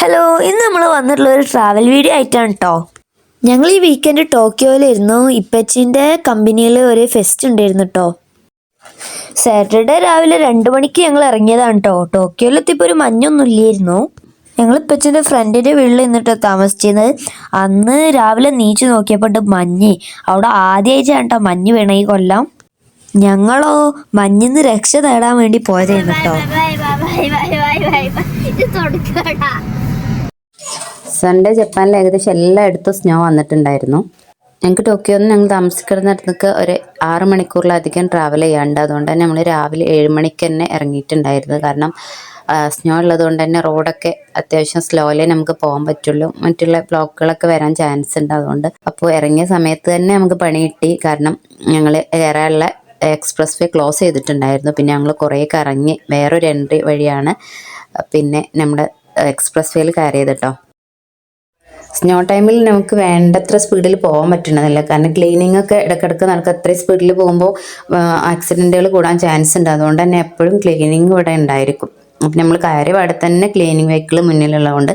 Hello, ഇന്ന് നമ്മൾ വന്നിട്ടുള്ള ഒരു ട്രാവൽ വീഡിയോ ആയിട്ടാണ് കേട്ടോ. ഞങ്ങൾ ഈ വീക്കെൻഡ് ടോക്കിയോയിലായിരുന്നു. ഇപ്പച്ചിൻ്റെ കമ്പനിയിൽ ഒരു ഫെസ്റ്റ് ഉണ്ടായിരുന്നു കേട്ടോ. സാറ്റർഡേ രാവിലെ 2 മണിക്ക് ഞങ്ങൾ ഇറങ്ങിയതാണ് കേട്ടോ. ടോക്കിയോയിലെത്തിയപ്പോൾ ഒരു മഞ്ഞൊന്നും ഇല്ലായിരുന്നു. ഞങ്ങൾ ഇപ്പച്ചിൻ്റെ ഫ്രണ്ടിൻ്റെ വീട്ടിൽ നിന്നിട്ട് താമസിച്ചിരുന്നത്. അന്ന് രാവിലെ നീച്ചു നോക്കിയപ്പോൾ മഞ്ഞ് അവിടെ ആദ്യമായിട്ടാണ് കേട്ടോ മഞ്ഞ് വീണ ഈ കൊല്ലം. ഞങ്ങളോ മഞ്ഞിന്ന് രക്ഷ നേടാൻ വേണ്ടി പോയതായിരുന്നു കേട്ടോ. സൺഡേ ജപ്പാനിൽ ഏകദേശം എല്ലായിടത്തും സ്നോ വന്നിട്ടുണ്ടായിരുന്നു. ഞങ്ങൾക്ക് ടോക്കിയോയിൽ നിന്ന് ഞങ്ങൾ താമസിക്കുന്നിടത്തേക്ക് ഒരു 6 മണിക്കൂറിലധികം ട്രാവൽ ചെയ്യാണ്ട്. അതുകൊണ്ട് തന്നെ നമ്മൾ രാവിലെ 7 മണിക്ക് തന്നെ ഇറങ്ങിയിട്ടുണ്ടായിരുന്നു. കാരണം സ്നോ ഉള്ളത് കൊണ്ട് തന്നെ റോഡൊക്കെ അത്യാവശ്യം സ്ലോയിലേ നമുക്ക് പോകാൻ പറ്റുള്ളൂ. മറ്റുള്ള ബ്ലോക്കുകളൊക്കെ വരാൻ ചാൻസ് ഉണ്ട്. അതുകൊണ്ട് അപ്പോൾ ഇറങ്ങിയ സമയത്ത് തന്നെ നമുക്ക് പണി കിട്ടി. കാരണം ഞങ്ങൾ കയറാനുള്ള എക്സ്പ്രസ് വേ ക്ലോസ് ചെയ്തിട്ടുണ്ടായിരുന്നു. പിന്നെ ഞങ്ങൾ കുറേ കറങ്ങി വേറൊരു എൻട്രി വഴിയാണ് പിന്നെ നമ്മുടെ എക്സ്പ്രസ് വേയിൽ കയറിയത് കേട്ടോ. സ്നോ ടൈമിൽ നമുക്ക് വേണ്ടത്ര സ്പീഡിൽ പോകാൻ പറ്റണതില്ല. കാരണം ക്ലീനിങ് ഒക്കെ ഇടയ്ക്കിടയ്ക്ക് നമുക്ക് അത്രയും സ്പീഡിൽ പോകുമ്പോൾ ആക്സിഡൻറ്റുകൾ കൂടാൻ ചാൻസ് ഉണ്ട്. അതുകൊണ്ട് തന്നെ എപ്പോഴും ക്ലീനിങ് ഇവിടെ ഉണ്ടായിരിക്കും. അപ്പം നമ്മൾ കയറി പാടെ തന്നെ ക്ലീനിങ് വെഹിക്കിൾ മുന്നിലുള്ളതുകൊണ്ട്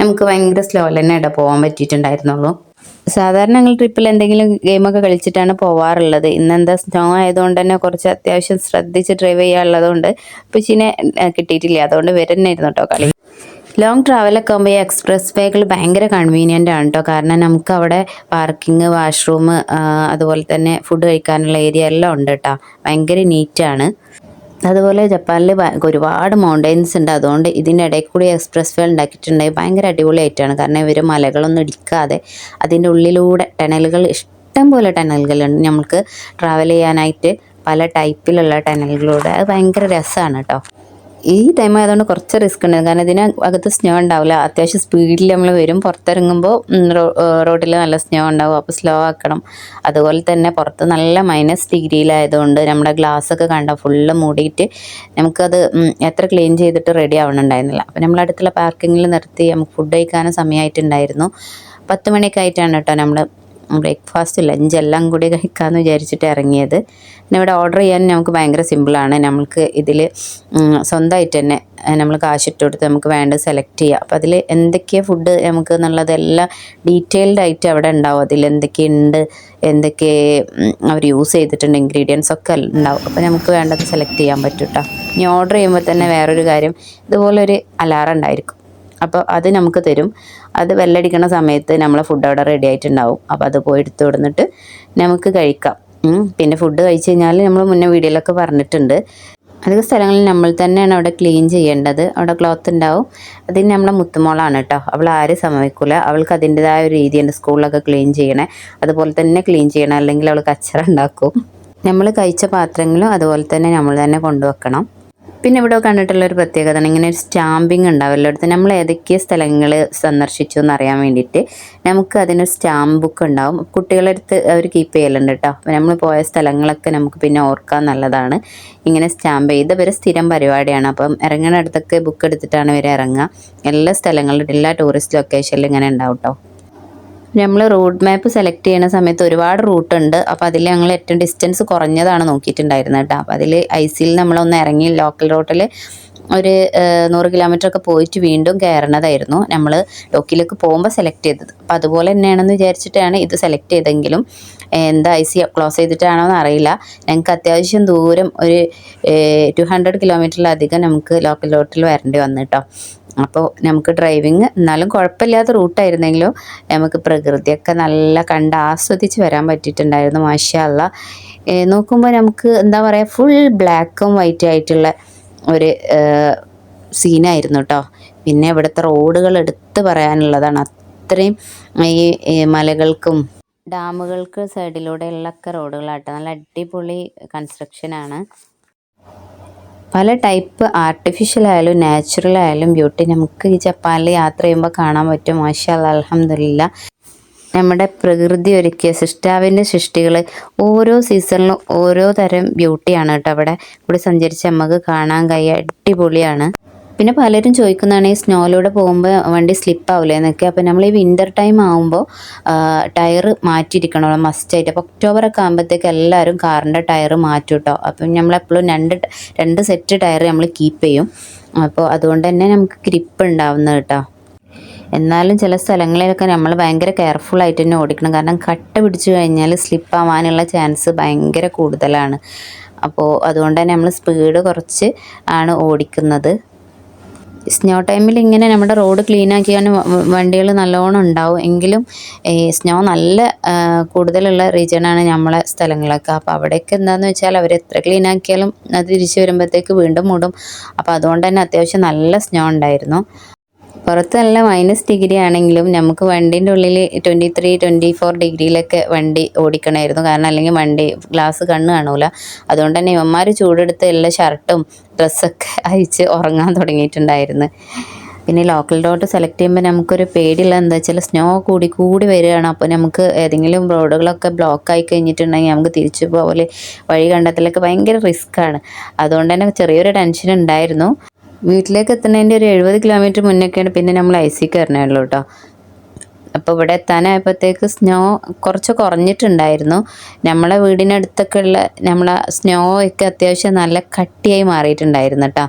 നമുക്ക് ഭയങ്കര സ്ലോയിൽ തന്നെ ഇവിടെ പോകാൻ പറ്റിയിട്ടുണ്ടായിരുന്നുള്ളൂ. സാധാരണ ഞങ്ങൾ ട്രിപ്പിൽ എന്തെങ്കിലും ഗെയിമൊക്കെ കളിച്ചിട്ടാണ് പോവാറുള്ളത്. ഇന്നെന്താ സ്നോ ആയതുകൊണ്ട് തന്നെ കുറച്ച് അത്യാവശ്യം ശ്രദ്ധിച്ച് ഡ്രൈവ് ചെയ്യാനുള്ളതുകൊണ്ട് പിച്ചിനെ കിട്ടിയിട്ടില്ല. അതുകൊണ്ട് വരുന്നായിരുന്നു കേട്ടോ കളി. ലോങ് ട്രാവലൊക്കെ ആകുമ്പോൾ ഈ എക്സ്പ്രസ് വേകൾ ഭയങ്കര കൺവീനിയൻ്റ് ആണ് കേട്ടോ. കാരണം നമുക്ക് അവിടെ പാർക്കിംഗ്, വാഷ്റൂം, അതുപോലെ തന്നെ ഫുഡ് കഴിക്കാനുള്ള ഏരിയ എല്ലാം ഉണ്ട് കേട്ടോ. ഭയങ്കര നീറ്റാണ്. അതുപോലെ ജപ്പാനിൽ ഒരുപാട് മൗണ്ടെയിൻസ് ഉണ്ട്. അതുകൊണ്ട് ഇതിൻ്റെ ഇടയിൽ കൂടി എക്സ്പ്രസ് വേ ഉണ്ടാക്കിയിട്ടുണ്ടെങ്കിൽ ഭയങ്കര അടിപൊളിയായിട്ടാണ്. കാരണം ഇവർ മലകളൊന്നും ഇടിക്കാതെ അതിൻ്റെ ഉള്ളിലൂടെ ടണലുകൾ, ഇഷ്ടം പോലെ ടണലുകളുണ്ട്. നമുക്ക് ട്രാവൽ ചെയ്യാനായിട്ട് പല ടൈപ്പിലുള്ള ടണലുകളിലൂടെ. അത് ഭയങ്കര രസമാണ് കേട്ടോ. ഈ ടൈം ആയതുകൊണ്ട് കുറച്ച് റിസ്ക് ഉണ്ട്. കാരണം ഇതിന് അകത്ത് സ്നോ ഉണ്ടാവില്ല. അത്യാവശ്യം സ്പീഡിൽ നമ്മൾ വരും. പുറത്തിറങ്ങുമ്പോൾ റോഡിൽ നല്ല സ്നോ ഉണ്ടാവും. അപ്പോൾ സ്ലോ ആക്കണം. അതുപോലെ തന്നെ പുറത്ത് നല്ല -ഡിഗ്രിയിലായതുകൊണ്ട് നമ്മുടെ ഗ്ലാസ്സൊക്കെ കണ്ട ഫുള്ള് മൂടിയിട്ട് നമുക്കത് എത്ര ക്ലീൻ ചെയ്തിട്ട് റെഡി ആവണുണ്ടായിരുന്നില്ല. അപ്പോൾ നമ്മൾ അടുത്തുള്ള പാർക്കിങ്ങിൽ നിർത്തി നമുക്ക് ഫുഡ് കഴിക്കാനും സമയമായിട്ടുണ്ടായിരുന്നു. 10 മണിയൊക്കെ ആയിട്ടാണ് കേട്ടോ നമ്മൾ ബ്രേക്ക്ഫാസ്റ്റ്, ലഞ്ച് എല്ലാം കൂടി കഴിക്കാമെന്ന് വിചാരിച്ചിട്ട് ഇറങ്ങിയത്. പിന്നെ ഇവിടെ ഓർഡർ ചെയ്യാൻ നമുക്ക് ഭയങ്കര സിമ്പിളാണ്. നമുക്ക് ഇതിൽ സ്വന്തമായിട്ട് തന്നെ നമ്മൾ കാശിട്ട് കൊടുത്ത് നമുക്ക് വേണ്ടത് സെലക്ട് ചെയ്യാം. അപ്പോൾ അതിൽ എന്തൊക്കെയാണ് ഫുഡ് നമുക്ക് എന്നുള്ളതെല്ലാം ഡീറ്റെയിൽഡ് ആയിട്ട് അവിടെ ഉണ്ടാവും. അതിൽ എന്തൊക്കെയുണ്ട്, എന്തൊക്കെ അവർ യൂസ് ചെയ്തിട്ടുണ്ട്, ഇൻഗ്രീഡിയൻസ് ഒക്കെ ഉണ്ടാവും. അപ്പോൾ നമുക്ക് വേണ്ടത് സെലക്ട് ചെയ്യാൻ പറ്റും കേട്ടോ. ഇനി ഓർഡർ ചെയ്യുമ്പോൾ തന്നെ വേറൊരു കാര്യം, ഇതുപോലൊരു അലാറം ഉണ്ടായിരിക്കും. അപ്പോൾ അത് നമുക്ക് തരും. അത് ബെല്ലടിക്കണ സമയത്ത് നമ്മളെ ഫുഡ് അവിടെ റെഡി ആയിട്ടുണ്ടാവും. അപ്പോൾ അത് പോയി എടുത്ത് കൊടുത്തിട്ട് നമുക്ക് കഴിക്കാം. പിന്നെ ഫുഡ് കഴിച്ച് കഴിഞ്ഞാൽ നമ്മൾ മുന്നേ വീഡിയോയിലൊക്കെ പറഞ്ഞിട്ടുണ്ട്, അധികം സ്ഥലങ്ങളിൽ നമ്മൾ തന്നെയാണ് അവിടെ ക്ലീൻ ചെയ്യേണ്ടത്. അവിടെ ക്ലോത്ത് ഉണ്ടാവും. അതിന് നമ്മളെ മുത്തുമോളാണ് കേട്ടോ. അവൾ ആരും സമ്മതിക്കില്ല. അവൾക്ക് അതിൻ്റെതായ ഒരു രീതിയുണ്ട് സ്കൂളിലൊക്കെ ക്ലീൻ ചെയ്യണേ. അതുപോലെ തന്നെ ക്ലീൻ ചെയ്യണം, അല്ലെങ്കിൽ അവൾ കച്ചറ ഉണ്ടാക്കും. നമ്മൾ കഴിച്ച പാത്രങ്ങളും അതുപോലെ തന്നെ നമ്മൾ തന്നെ കൊണ്ടുവെക്കണം. പിന്നെ ഇവിടെ കണ്ടിട്ടുള്ളൊരു പ്രത്യേകത, ഇങ്ങനെ ഒരു സ്റ്റാമ്പിങ് ഉണ്ടാവും എല്ലായിടത്തും. നമ്മൾ ഏതൊക്കെ സ്ഥലങ്ങൾ സന്ദർശിച്ചു എന്നറിയാൻ വേണ്ടിയിട്ട് നമുക്ക് അതിനൊരു സ്റ്റാമ്പ് ബുക്ക് ഉണ്ടാവും. കുട്ടികളുടെ അടുത്ത് അവർ കീപ്പ് ചെയ്യലുണ്ട് കേട്ടോ. അപ്പോൾ നമ്മൾ പോയ സ്ഥലങ്ങളൊക്കെ നമുക്ക് പിന്നെ ഓർക്കാൻ നല്ലതാണ്. ഇങ്ങനെ സ്റ്റാമ്പ് ചെയ്ത് ഇവർ സ്ഥിരം പരിപാടിയാണ്. അപ്പം ഇറങ്ങുന്ന അടുത്തൊക്കെ ബുക്ക് എടുത്തിട്ടാണ് ഇവർ ഇറങ്ങുക. എല്ലാ സ്ഥലങ്ങളിലും, എല്ലാ ടൂറിസ്റ്റ് ലൊക്കേഷനിലും ഇങ്ങനെ ഉണ്ടാവും കേട്ടോ. നമ്മൾ റൂട്ട് മാപ്പ് സെലക്ട് ചെയ്യുന്ന സമയത്ത് ഒരുപാട് റൂട്ട് ഉണ്ട്. അപ്പോൾ അതിൽ ഞങ്ങൾ ഏറ്റവും ഡിസ്റ്റൻസ് കുറഞ്ഞതാണ് നോക്കിയിട്ടുണ്ടായിരുന്നത് കേട്ടോ. അപ്പോൾ അതിൽ ഐസിയിൽ നമ്മളൊന്ന് ഇറങ്ങി ലോക്കൽ റൂട്ടിൽ ഒരു 100 കിലോമീറ്ററൊക്കെ പോയിട്ട് വീണ്ടും കയറണതായിരുന്നു നമ്മൾ ടോക്കിയിലേക്ക് പോകുമ്പോൾ സെലക്ട് ചെയ്തത്. അപ്പോൾ അതുപോലെ തന്നെയാണെന്ന് വിചാരിച്ചിട്ടാണ് ഇത് സെലക്ട് ചെയ്തെങ്കിലും എന്താ ഐസി ക്ലോസ് ചെയ്തിട്ടാണോ എന്ന് അറിയില്ല. ഞങ്ങൾക്ക് അത്യാവശ്യം ദൂരം ഒരു 200 കിലോമീറ്ററിലധികം നമുക്ക് ലോക്കൽ റൂട്ടിൽ വരേണ്ടി വന്നു കേട്ടോ. അപ്പോൾ നമുക്ക് ഡ്രൈവിങ് എന്നാലും കുഴപ്പമില്ലാത്ത റൂട്ടായിരുന്നെങ്കിലും നമുക്ക് പ്രകൃതിയൊക്കെ നല്ല കണ്ട് ആസ്വദിച്ച് വരാൻ പറ്റിയിട്ടുണ്ടായിരുന്നു. മാഷാ അല്ലാഹ്. നോക്കുമ്പോൾ നമുക്ക് എന്താ പറയുക, ഫുൾ ബ്ലാക്കും വൈറ്റും ആയിട്ടുള്ള ഒരു സീനായിരുന്നു കേട്ടോ. പിന്നെ ഇവിടുത്തെ റോഡുകൾ എടുത്ത് പറയാനുള്ളതാണ്. അത്രയും ഈ മലകൾക്കും ഡാമുകൾക്ക് സൈഡിലൂടെയുള്ളൊക്കെ റോഡുകളാട്ടോ. നല്ല അടിപൊളി കൺസ്ട്രക്ഷനാണ്. പല ടൈപ്പ് ആർട്ടിഫിഷ്യൽ ആയാലും നാച്ചുറൽ ആയാലും ബ്യൂട്ടി നമുക്ക് ഈ ജപ്പാനിൽ യാത്ര ചെയ്യുമ്പോൾ കാണാൻ പറ്റും. മാഷാ അല്ലാഹ്, അൽഹംദുലില്ലാഹ്. നമ്മുടെ പ്രകൃതി ഒരുക്കിയ സൃഷ്ടാവിൻ്റെ സൃഷ്ടികൾ ഓരോ സീസണിലും ഓരോ തരം ബ്യൂട്ടിയാണ് കേട്ടോ. അവിടെ കൂടി സഞ്ചരിച്ച് നമുക്ക് കാണാൻ കഴിയുക. അടിപൊളിയാണ്. പിന്നെ പലരും ചോദിക്കുന്നതാണ് ഈ സ്നോയിലൂടെ പോകുമ്പോൾ വണ്ടി സ്ലിപ്പാവില്ലേ എന്നൊക്കെ. അപ്പോൾ നമ്മൾ ഈ വിൻ്റർ ടൈം ആകുമ്പോൾ ടയർ മാറ്റിയിരിക്കണമല്ലോ മസ്റ്റായിട്ട്. അപ്പോൾ ഒക്ടോബറൊക്കെ ആകുമ്പോഴത്തേക്ക് എല്ലാവരും കാറിൻ്റെ ടയർ മാറ്റും കേട്ടോ. അപ്പം നമ്മളെപ്പോഴും രണ്ട് സെറ്റ് ടയർ നമ്മൾ കീപ്പ് ചെയ്യും. അപ്പോൾ അതുകൊണ്ട് തന്നെ നമുക്ക് ഗ്രിപ്പ് ഉണ്ടാവുന്നത് കേട്ടോ. എന്നാലും ചില സ്ഥലങ്ങളിലൊക്കെ നമ്മൾ ഭയങ്കര കെയർഫുൾ ആയിട്ട് തന്നെ ഓടിക്കണം, കാരണം കട്ട പിടിച്ചു കഴിഞ്ഞാൽ സ്ലിപ്പാവാനുള്ള ചാൻസ് ഭയങ്കര കൂടുതലാണ്. അപ്പോൾ അതുകൊണ്ട് തന്നെ നമ്മൾ സ്പീഡ് കുറച്ച് ആണ് ഓടിക്കുന്നത്. സ്നോ ടൈമിൽ ഇങ്ങനെ നമ്മുടെ റോഡ് ക്ലീൻ ആക്കിയാണ് വണ്ടികൾ നല്ലോണം ഉണ്ടാവും. എങ്കിലും ഈ സ്നോ നല്ല കൂടുതലുള്ള റീജിയനാണ് നമ്മളെ സ്ഥലങ്ങളൊക്കെ. അപ്പോൾ അവിടെയൊക്കെ എന്താണെന്ന് വെച്ചാൽ അവർ എത്ര ക്ലീൻ ആക്കിയാലും അത് തിരിച്ച് വരുമ്പോഴത്തേക്ക് വീണ്ടും മൂടും. അപ്പോൾ അതുകൊണ്ട് തന്നെ അത്യാവശ്യം നല്ല സ്നോ ഉണ്ടായിരുന്നു. പുറത്ത് നല്ല -ഡിഗ്രി ആണെങ്കിലും നമുക്ക് വണ്ടീൻ്റെ ഉള്ളിൽ 23, 24 ഡിഗ്രിയിലൊക്കെ വണ്ടി ഓടിക്കണമായിരുന്നു. കാരണം അല്ലെങ്കിൽ വണ്ടി ഗ്ലാസ് കണ്ണ് കാണൂല. അതുകൊണ്ട് തന്നെ ഇവന്മാർ ചൂടെടുത്ത് എല്ലാ ഷർട്ടും ഡ്രസ്സൊക്കെ അയച്ച് ഉറങ്ങാൻ തുടങ്ങിയിട്ടുണ്ടായിരുന്നു. പിന്നെ ലോക്കൽ റോഡ് സെലക്ട് ചെയ്യുമ്പോൾ നമുക്കൊരു പേടിയുള്ള എന്താ വെച്ചാൽ സ്നോ കൂടി വരികയാണ്. അപ്പോൾ നമുക്ക് ഏതെങ്കിലും റോഡുകളൊക്കെ ബ്ലോക്ക് ആയി കഴിഞ്ഞിട്ടുണ്ടെങ്കിൽ നമുക്ക് തിരിച്ചു പോകൽ വഴി കണ്ടെത്തലൊക്കെ ഭയങ്കര റിസ്ക്കാണ്. അതുകൊണ്ട് തന്നെ ചെറിയൊരു ടെൻഷൻ ഉണ്ടായിരുന്നു. വീട്ടിലേക്ക് എത്തുന്നതിൻ്റെ ഒരു 70 കിലോമീറ്റർ മുന്നൊക്കെയാണ് പിന്നെ നമ്മൾ IC കയറണുള്ളൂ കേട്ടോ. അപ്പോൾ ഇവിടെ എത്താനായപ്പോഴത്തേക്ക് സ്നോ കുറച്ച് കുറഞ്ഞിട്ടുണ്ടായിരുന്നു. നമ്മളെ വീടിനടുത്തൊക്കെ ഉള്ള നമ്മളെ സ്നോ ഒക്കെ അത്യാവശ്യം നല്ല കട്ടിയായി മാറിയിട്ടുണ്ടായിരുന്നു കേട്ടോ.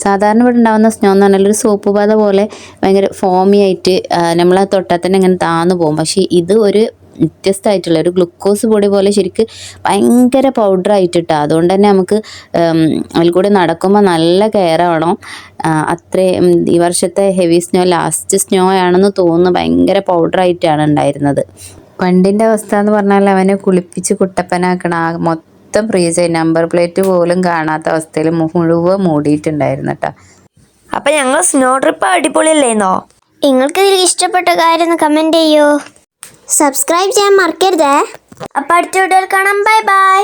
സാധാരണ ഇവിടെ ഉണ്ടാകുന്ന സ്നോ എന്ന് പറഞ്ഞാൽ ഒരു സോപ്പ് പാത പോലെ ഭയങ്കര ഫോമി ആയിട്ട് നമ്മളെ തൊട്ടാൽ തന്നെ ഇങ്ങനെ താന്നു പോകും. പക്ഷേ ഇത് ഒരു വ്യത്യസ്തമായിട്ടുള്ള ഒരു ഗ്ലൂക്കോസ് പൊടി പോലെ ശരിക്ക് ഭയങ്കര പൗഡർ ആയിട്ടിട്ടാ. അതുകൊണ്ട് തന്നെ നമുക്ക് അതിൽ കൂടെ നടക്കുമ്പോൾ നല്ല കെയർ ആവണം. അത്രയും ഈ വർഷത്തെ ഹെവി സ്നോ ലാസ്റ്റ് സ്നോ ആണെന്ന് തോന്നുന്നു. ഭയങ്കര പൗഡർ ആയിട്ടാണ് ഉണ്ടായിരുന്നത്. വണ്ടിൻ്റെ അവസ്ഥ എന്ന് പറഞ്ഞാൽ അവനെ കുളിപ്പിച്ച് കുട്ടപ്പനാക്കണം. മൊത്തം ഫ്രീസ്, നമ്പർ പ്ലേറ്റ് പോലും കാണാത്ത അവസ്ഥയിൽ മുഴുവൻ മൂടിയിട്ടുണ്ടായിരുന്നു കേട്ടോ. അപ്പം ഞങ്ങൾ സ്നോ ട്രിപ്പ് അടിപൊളിയല്ലേന്നോ? നിങ്ങൾക്ക് ഇതിൽ ഇഷ്ടപ്പെട്ട കാര്യം കമൻറ്റ് ചെയ്യൂ. സബ്സ്ക്രൈബ് ചെയ്യാൻ മറക്കരുതേ. അപ്പം അടുത്ത വീഡിയോയിൽ കാണാം. Bye bye.